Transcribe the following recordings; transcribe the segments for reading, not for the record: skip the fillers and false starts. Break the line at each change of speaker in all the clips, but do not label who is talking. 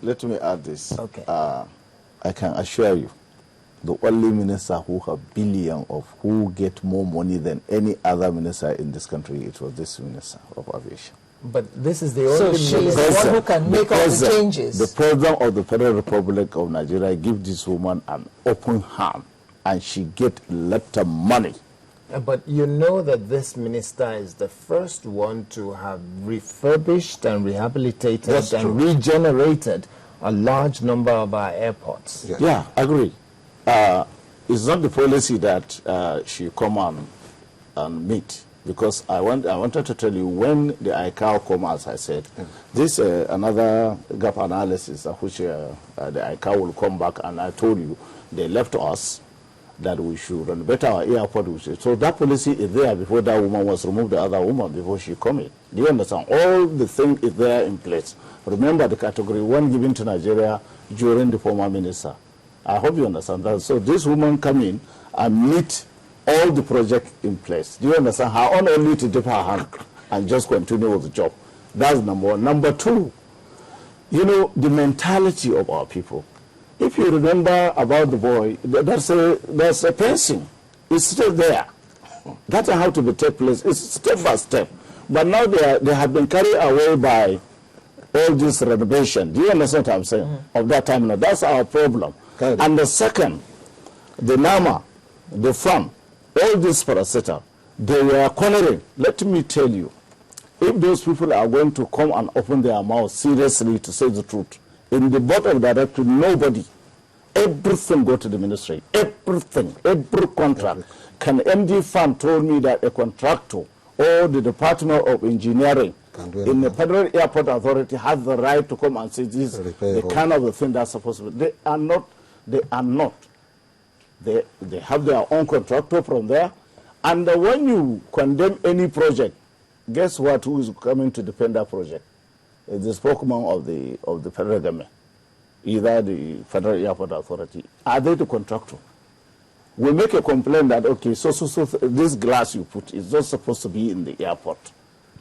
let me add this.
Okay.
I can assure you, the only minister who have billion of who get more money than any other minister in this country, it was this minister of aviation.
But this is the only
she is
minister.
the one who can make all the changes.
The president of the Federal Republic of Nigeria give this woman an open hand, and she get a lot of money.
But you know that this minister is the first one to have refurbished and rehabilitated and regenerated a large number of our airports.
Yeah, I agree. It's not the policy that she come and meet, because I wanted to tell you when the ICAO come, as I said, this another gap analysis of which the ICAO will come back, and I told you they left us that we should renovate our airport. So that policy is there before that woman was removed, the other woman, before she come in. Do you understand? All the thing is there in place. Remember the category 1 given to Nigeria during the former minister. I hope you understand that. So this woman come in and meet all the project in place. Do you understand? Her own only to dip her hand and just continue with the job. That's number one. Number two, you know, the mentality of our people. If you remember about the boy, there's a fencing. It's still there. That's how to be take place. It's step by step. But now they have been carried away by all this renovation. Do you understand what I'm saying? Of that time, now, that's our problem. And the second, the NAMA, the fund, all this paracetamol, they were cornering. Let me tell you, if those people are going to come and open their mouth seriously to say the truth, in the board of directors, nobody, everything go to the ministry, everything, every contract. Can MD Fund told me that a contractor or the Department of Engineering in the Federal Airport Authority has the right to come and say this is the kind of the thing that's supposed to be. They are not. They are not. They have their own contractor from there. And when you condemn any project, guess what? Who is coming to defend that project? It's the spokesman of the federal government, either the Federal Airport Authority. Are they the contractor? We make a complaint that, okay, so this glass you put is not supposed to be in the airport.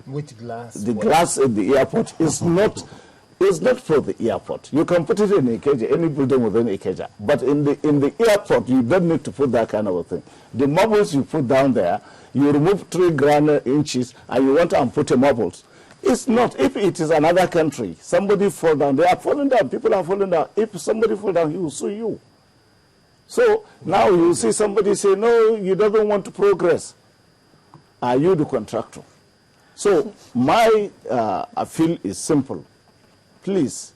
Which glass?
The glass in the airport is not for the airport. You can put it in Ikeja, any building within Ikeja. But in the airport, you don't need to put that kind of a thing. The marbles you put down there, you remove 3 inches and you want to put a marbles. It's not. If it is another country, somebody fall down, they are falling down, people are falling down. If somebody fall down, he will sue you. So now you see somebody say, no, you don't want to progress. Are you the contractor? So my appeal is simple. Please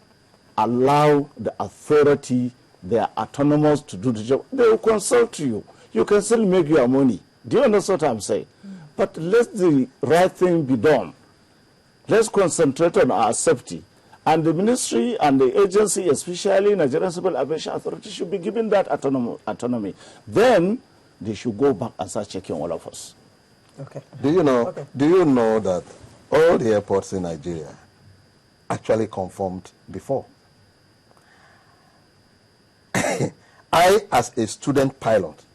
allow the authority, they are autonomous to do the job. They will consult you. You can still make your money. Do you understand what I'm saying? But let the right thing be done. Let's concentrate on our safety. And the ministry and the agency, especially Nigerian Civil Aviation Authority, should be given that autonomy. Then they should go back and start checking all of us.
Okay.
Do you know that all the airports in Nigeria actually conformed before? I, as a student pilot,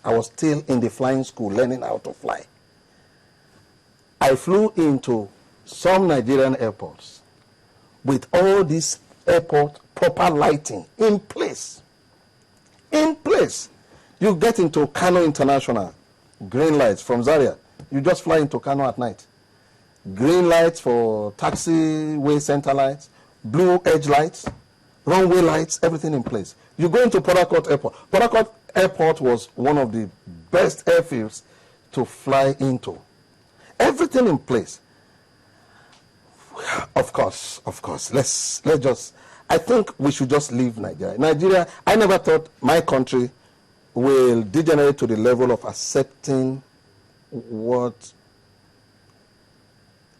I was still in the flying school learning how to fly. I flew into some Nigerian airports with all this airport proper lighting in place. In place. You get into Kano International, green lights from Zaria. You just fly into Kano at night. Green lights for taxiway center lights, blue edge lights, runway lights, everything in place. You go into Port Harcourt Airport. Port Harcourt Airport was one of the best airfields to fly into. Everything in place. Of course. Let's just, I think we should just leave Nigeria. Nigeria, I never thought my country will degenerate to the level of accepting what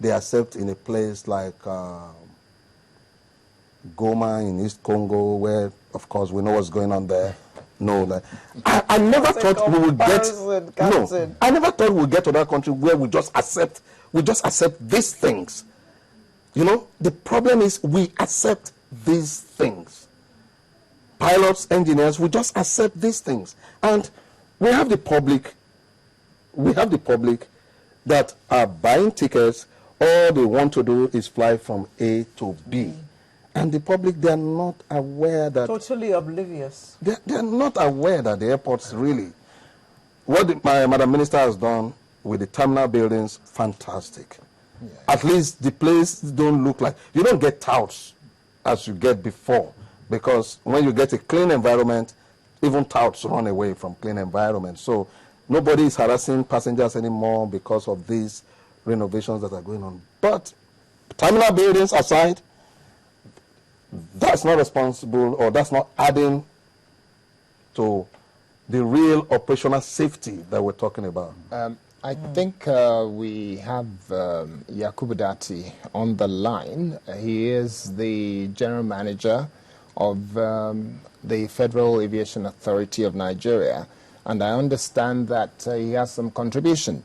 they accept in a place like Goma in East Congo, where, of course, we know what's going on there. No, I never thought we would get. No, I never thought we would get to that country where we just accept these things. You know, the problem is we accept these things. Pilots, engineers, we just accept these things, and we have the public. We have the public that are buying tickets. All they want to do is fly from A to B. And the public, they are not aware that...
Totally oblivious.
They are not aware that the airports really... What my Madam Minister has done with the terminal buildings, fantastic. Yeah. At least the place don't look like... You don't get touts as you get before. Because when you get a clean environment, even touts run away from clean environment. So nobody is harassing passengers anymore because of these renovations that are going on. But terminal buildings aside, that's not responsible, or that's not adding to the real operational safety that we're talking about.
I think we have Yakubu Datti on the line. He is the general manager of the Federal Aviation Authority of Nigeria, and I understand that he has some contribution.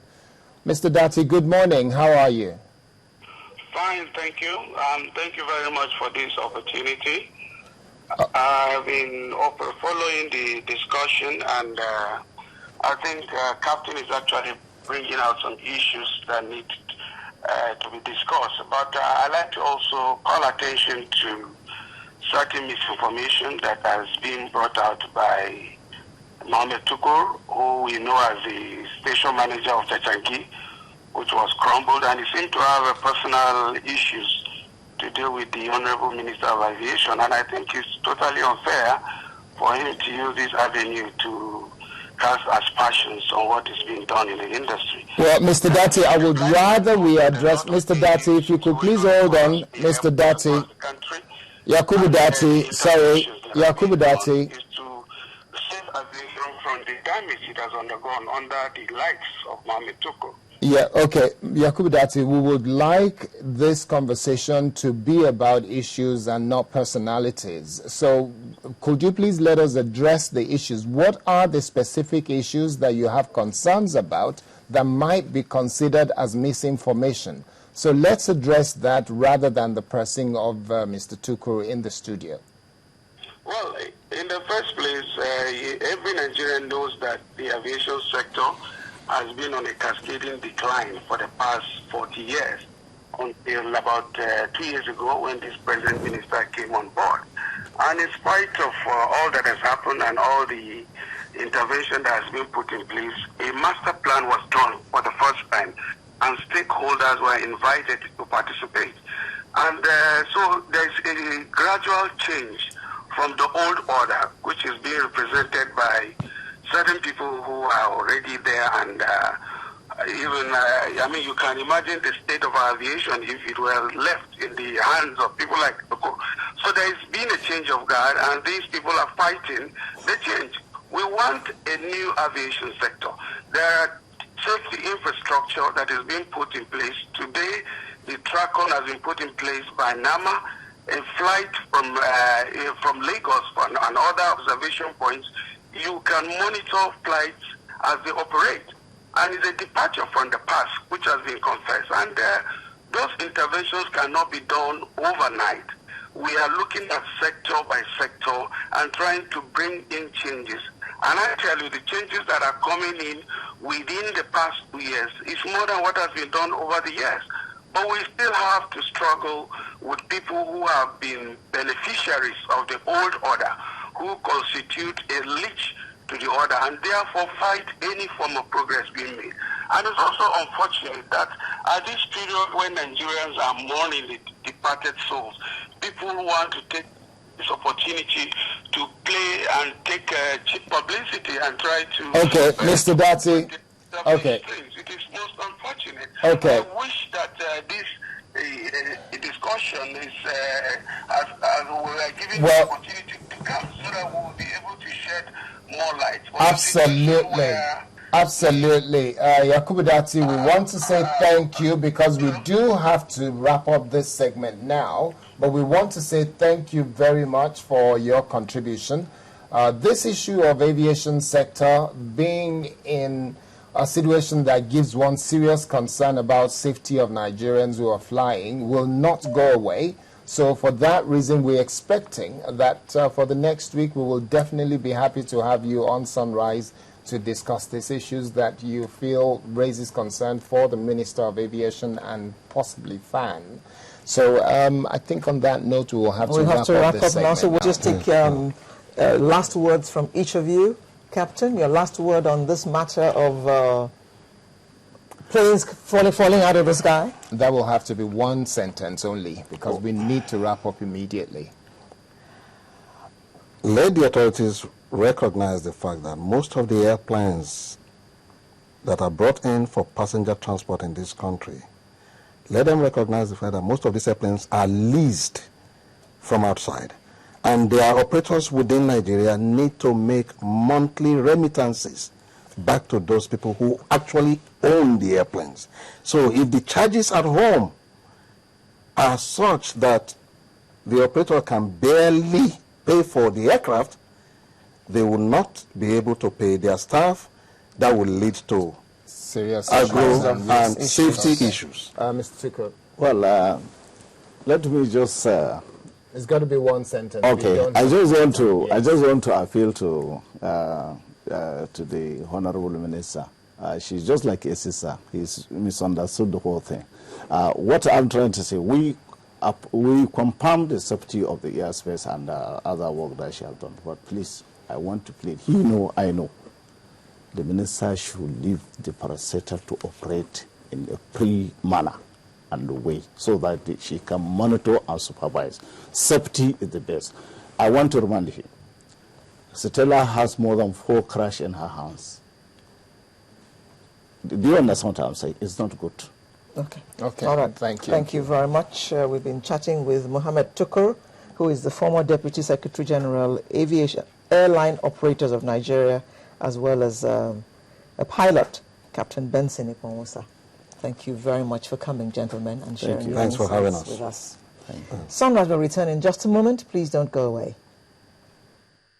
Mr. Datti, good morning. How are you?
Fine, thank you. Thank you very much for this opportunity. I've been following the discussion, and I think Captain is actually bringing out some issues that need to be discussed. But I'd like to also call attention to certain misinformation that has been brought out by Mohammed Tukur, who we know as the station manager of Chachangi, which was crumbled, and he seemed to have personal issues to deal with the Honorable Minister of Aviation. And I think it's totally unfair for him to use this avenue to cast aspersions on what is being done in the industry.
Well, Mr. Datti, I would rather we address... Mr. Datti, if you could please hold on. Mr. Datti. Yakubu Datti, sorry. Yakubu Datti.
Is to save aviation from the damage it has undergone under the likes of Mohammed Tukur.
Yeah, okay. Yakubu Datti, we would like this conversation to be about issues and not personalities. So could you please let us address the issues? What are the specific issues that you have concerns about that might be considered as misinformation? So let's address that rather than the pressing of Mr. Tukur in the studio.
Well, in the first place, every Nigerian knows that the aviation sector has been on a cascading decline for the past 40 years, until about 2 years ago when this present minister came on board. And in spite of all that has happened and all the intervention that has been put in place, a master plan was drawn for the first time, and stakeholders were invited to participate. And so there's a gradual change from the old order, which is being represented by certain people who are already there, and I mean, you can imagine the state of our aviation if it were left in the hands of people like Tukur. So there's been a change of guard, and these people are fighting the change. We want a new aviation sector. There are safety infrastructure that is being put in place. Today, the TRACON has been put in place by NAMA. A flight from Lagos and other observation points, you can monitor flights as they operate. And it's a departure from the past, which has been confessed. And those interventions cannot be done overnight. We are looking at sector by sector and trying to bring in changes. And I tell you, the changes that are coming in within the past 2 years is more than what has been done over the years. But we still have to struggle with people who have been beneficiaries of the old order, who constitute a leech to the order, and therefore fight any form of progress being made. And it's also unfortunate that at this period when Nigerians are mourning the departed souls, people want to take this opportunity to play and take cheap publicity and try to...
Okay, Mr. Datti. Okay.
It is most unfortunate.
Okay.
I wish that this discussion is as we are given the opportunity to come, so that we will be able to shed more light.
Absolutely. Absolutely. Yakubu Datti, we want to say thank you because we do have to wrap up this segment now, but we want to say thank you very much for your contribution. This issue of aviation sector being in a situation that gives one serious concern about safety of Nigerians who are flying will not go away. So for that reason, we're expecting that for the next week, we will definitely be happy to have you on Sunrise to discuss these issues that you feel raises concern for the Minister of Aviation and possibly FAN. So I think on that note, we will have to wrap up this segment
now. So we'll just take last words from each of you. Captain, your last word on this matter of planes falling out of the sky?
That will have to be one sentence only, because we need to wrap up immediately.
Let the authorities recognize the fact that most of the airplanes that are brought in for passenger transport in this country, let them recognize the fact that most of these airplanes are leased from outside. And their operators within Nigeria need to make monthly remittances back to those people who actually own the airplanes. So if the charges at home are such that the operator can barely pay for the aircraft, they will not be able to pay their staff. That will lead to
serious
agro and safety issues.
Mr. Tukur.
Well, let me just...
it's got to be one sentence.
Okay, I just want to appeal to the Honorable Minister. She's just like a sister. He's misunderstood the whole thing. What I'm trying to say, we compound the safety of the airspace and other work that she has done. But please, I want to plead. I know. The minister should leave the parastatal to operate in a free manner and way, so that she can monitor and supervise. Safety is the best. I want to remind you, Stella has more than 4 crashes in her hands. Do you understand what I'm saying? It's not good.
Okay.
All right.
Thank you.
Thank you very much. We've been chatting with Mohammed Tukur, who is the former Deputy Secretary General, Aviation Airline Operators of Nigeria, as well as a pilot, Captain Benson Iponwosa. Thank you very much for coming, gentlemen, and sharing your
Thanks for having
insights with us.
Thank you.
Sunrise will return in just a moment. Please don't go away.